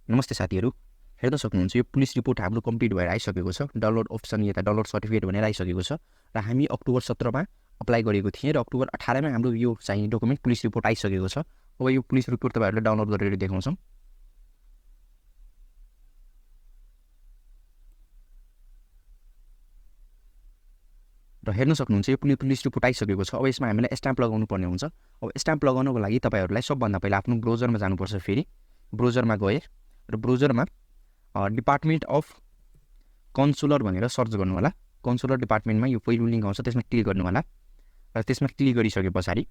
नमस्ते साथीहरू, हेर्न सक्नुहुन्छ यो पुलिस रिपोर्ट हाम्रो कम्प्लिट भएर आइसकेको छ। डाउनलोड अप्सन यता डाउनलोड सर्टिफिकेट भनेर आइसकेको छ र हामी अक्टोबर 17 मा अप्लाई गरेको थिएँ र अक्टोबर 18 मा हाम्रो यो चाहिने डकुमेन्ट पुलिस रिपोर्ट आइसकेको छ। अब यो पुलिस रिपोर्ट तपाईहरुले डाउनलोड गरेर देखाउँछौँ। र हेर्न सक्नुहुन्छ यो पुलिस रिपोर्ट आइसकेको छ। अब यसमा हामीलाई स्ट्याम्प लगाउनु पर्ने हुन्छ। अब स्ट्याम्प लगाउनको लागि तपाईहरुलाई सबभन्दा पहिला आफ्नो ब्राउजरमा जानुपर्छ। फेरि ब्राउजरमा गए र ब्राउजरमा डिपार्टमेन्ट अफ consular भनेर सर्च गर्नु होला। consular डिपार्टमेन्टमा यो पहिलो लिंक आउँछ, त्यसमा क्लिक गर्नु होला र त्यसमा क्लिक गरिसकेपछि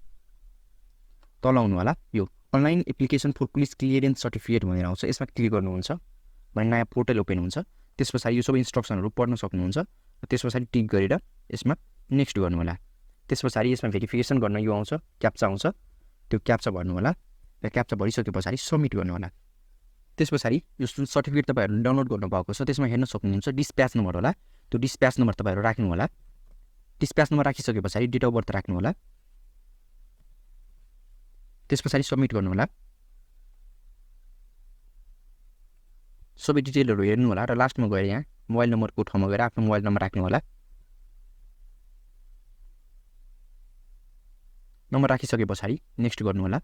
तल आउनु होला यो online application for police clearance certificate भनेर आउँछ। यसमा क्लिक गर्नुहुन्छ भने नयाँ पोर्टल ओपन हुन्छ। त्यसपछि यो सबै इन्स्ट्रक्सनहरु पढ्न सक्नुहुन्छ। त्यसपछि टिक गरेर यसमा नेक्स्ट गर्नु होला। त्यसपछि यसमा भेरिफिकेसन गर्न यो आउँछ, क्याप्चा आउँछ, त्यो क्याप्चा भर्नु होला र क्याप्चा भरिसकेपछि सबमिट गर्नु होला। त्यसपछि यो सर्टिफिकेट तपाईहरुले डाउनलोड गर्नु भएको छ, त्यसमा हेर्न सक्नुहुन्छ डिस्प्याच नम्बर होला। त्यो डिस्प्याच नम्बर तपाईहरु राख्नु होला। डिस्प्याच नम्बर राखिसकेपछि डेट अफ बर्थ राख्नु होला। त्यसपछि सबमिट गर्नु होला। सबै डिटेलहरु हेर्नु होला र लास्टमा गएर यहाँ मोबाइल नम्बरको ठाउँमा गएर आफ्नो मोबाइल नम्बर राख्नु होला। नम्बर राखिसकेपछि नेक्स्ट गर्नु होला।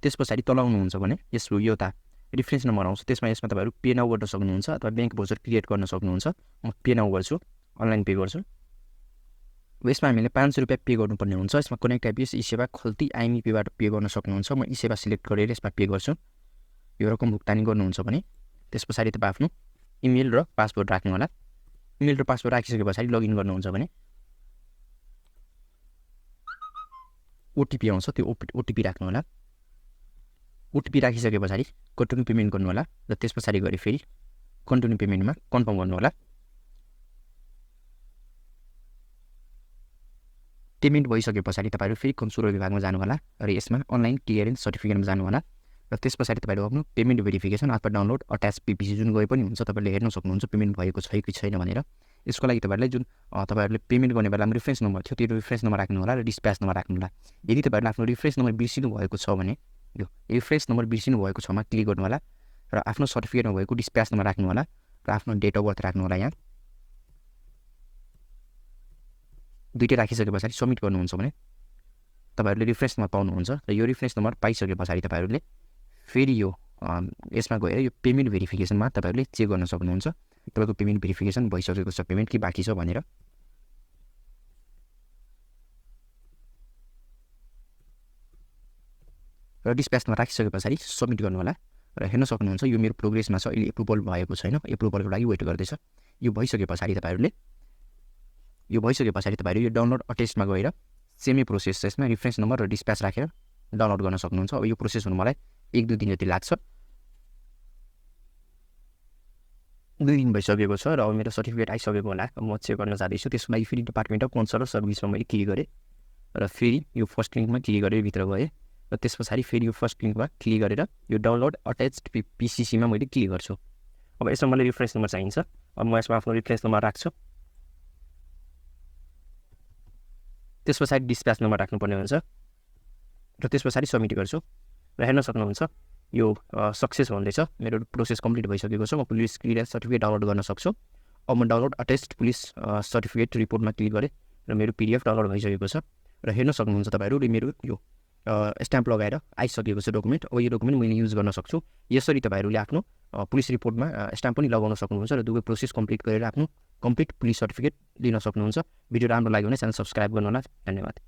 त्यसपछि तल आउनुहुन्छ भने यसको यो त रेफरेन्स नम्बर आउँछ। त्यसमा तपाईहरु पे नाउ गर्न सक्नुहुन्छ अथवा बैंक भाउचर क्रिएट गर्न सक्नुहुन्छ। म पे नाउ गर्छु, अनलाइन पे गर्छु। यसमा हामीले 500 रुपैयाँ पे गर्नुपर्ने हुन्छ। यसमा कनेक्ट आइपिएस ई सेवा खल्ती आइएमई बाट पे गर्न सक्नुहुन्छ। म ई सेवा सिलेक्ट गरेर यसमा पे गर्छु। यो रकम भुक्तानी गर्नुहुन्छ भने त्यसपछि तपाई आफ्नो इमेल र पासवर्ड राख्नु होला। इमेल र पासवर्ड राखिसकेपछि लगइन गर्नुहुन्छ भने ओटीपी आउँछ, त्यो ओटीपी राख्नु होला। ओटीपी राखिसकेपछि कन्टिन्यू पेमेन्ट गर्नु होला र त्यसपछि गरी फेरि कन्टिन्यू पेमेन्टमा कन्फर्म गर्नु होला। पेमेन्ट भइसकेपछि तपाईहरु फेरि consular विभागमा जानु होला र यसमा अनलाइन क्लियरेन्स सर्टिफिकेटमा जानु होला र त्यसपछि तपाईहरु आफ्नो पेमेन्ट भेरिफिकेसन अथवा डाउनलोड अट्याच पीपीसी जुन गए पनि हुन्छ, तपाईले हेर्न सक्नुहुन्छ पेमेन्ट भएको छ कि छैन भनेर। यसको लागि तपाईहरुले जुन तपाईहरुले पेमेन्ट गर्ने बेलामा रेफरेन्स नम्बर थियो, त्यो रेफरेन्स नम्बर राख्नु होला र डिस्प्याच नम्बर राख्नु होला। यदि तपाईहरुले आफ्नो रेफरेन्स नम्बर बिर्सिनु भएको छ भने यो रेफरेन्स नम्बर बिर्सिनु भएको छमा क्लिक गर्नु होला र आफ्नो सर्टिफिकेटमा भएको डिस्प्याच नम्बर राख्नु होला र आफ्नो डेट अफ बर्थ राख्नु होला। यहाँ दुईटै राखिसकेपछि सबमिट गर्नुहुन्छ भने तपाईहरुले रेफरेन्स नम्बर पाउनुहुन्छ र यो रेफरेन्स नम्बर पाइसकेपछि तपाईहरुले फेरि यो यसमा गएर यो पेमेन्ट भेरिफिकेसनमा तपाईहरुले चेक गर्न सक्नुहुन्छ तपाईको पेमेन्ट भेरिफिकेसन भइसकेको छ पेमेन्ट कि बाँकी छ भनेर। र डिस्प्याचमा राखिसकेपछि सबमिट गर्नु होला र हेर्न सक्नुहुन्छ यो मेरो प्रोग्रेसमा छ, अहिले एप्रुभल भएको छैन, एप्रुभलको लागि वेट गर्दैछ। यो भइसकेपछि तपाईहरुले यो डाउनलोड अटेस्टमा गएर सेमी प्रोसेस यसमा रेफरेन्स नम्बर र डिस्प्याच राखेर डाउनलोड गर्न सक्नुहुन्छ। अब यो प्रोसेस हुन मलाई 1-2 दिन जति लाग्छ। 2 दिन भइसकेको छ र अब मेरो सर्टिफिकेट आइसकेको होला। म चेक गर्न जाँदैछु। त्यसको लागि फेरि डिपार्टमेन्ट अफ consular सर्भिसमा मैले क्लिक गरेँ र फेरि यो फर्स्ट लिंकमा क्लिक गरेर भित्र गएँ र त्यसपछि फेरि यो फर्स्ट लिंकमा क्लिक गरेर यो डाउनलोड अट्याच्ड पीसीसीमा मैले क्लिक गर्छु। अब यसमा मलाई रेफरेन्स नम्बर चाहिन्छ। अब म यसमा आफ्नो रेफरेन्स नम्बर राख्छु। त्यसपछि डिस्प्याच नम्बर राख्नुपर्ने हुन्छ र त्यसपछि सबमिट गर्छु र हेर्न सक्नुहुन्छ यो सक्सेस हुँदैछ। मेरो प्रोसेस कम्प्लिट भइसकेको छ। म पुलिस क्लियरेन्स सर्टिफिकेट डाउनलोड गर्न सक्छु। अब म डाउनलोड अटेस्ट पुलिस सर्टिफिकेट रिपोर्टमा क्लिक गरेँ र मेरो पीडीएफ डाउनलोड भइसकेको छ र हेर्न सक्नुहुन्छ तपाईहरुले मेरो यो स्ट्याम्प लगाएर आइसकेको छ डकुमेन्ट। अब यो डकुमेन्ट मैले युज गर्न सक्छु। यसरी तपाईहरुले आफ्नो पुलिस रिपोर्टमा स्ट्याम्प पनि लगाउन सक्नुहुन्छ र दुवै प्रोसेस कम्प्लिट गरेर आफ्नो कम्प्लिट पुलिस सर्टिफिकेट लिन सक्नुहुन्छ। भिडियो राम्रो लाग्यो भने च्यानल सब्स्क्राइब गर्नु होला। धन्यवाद।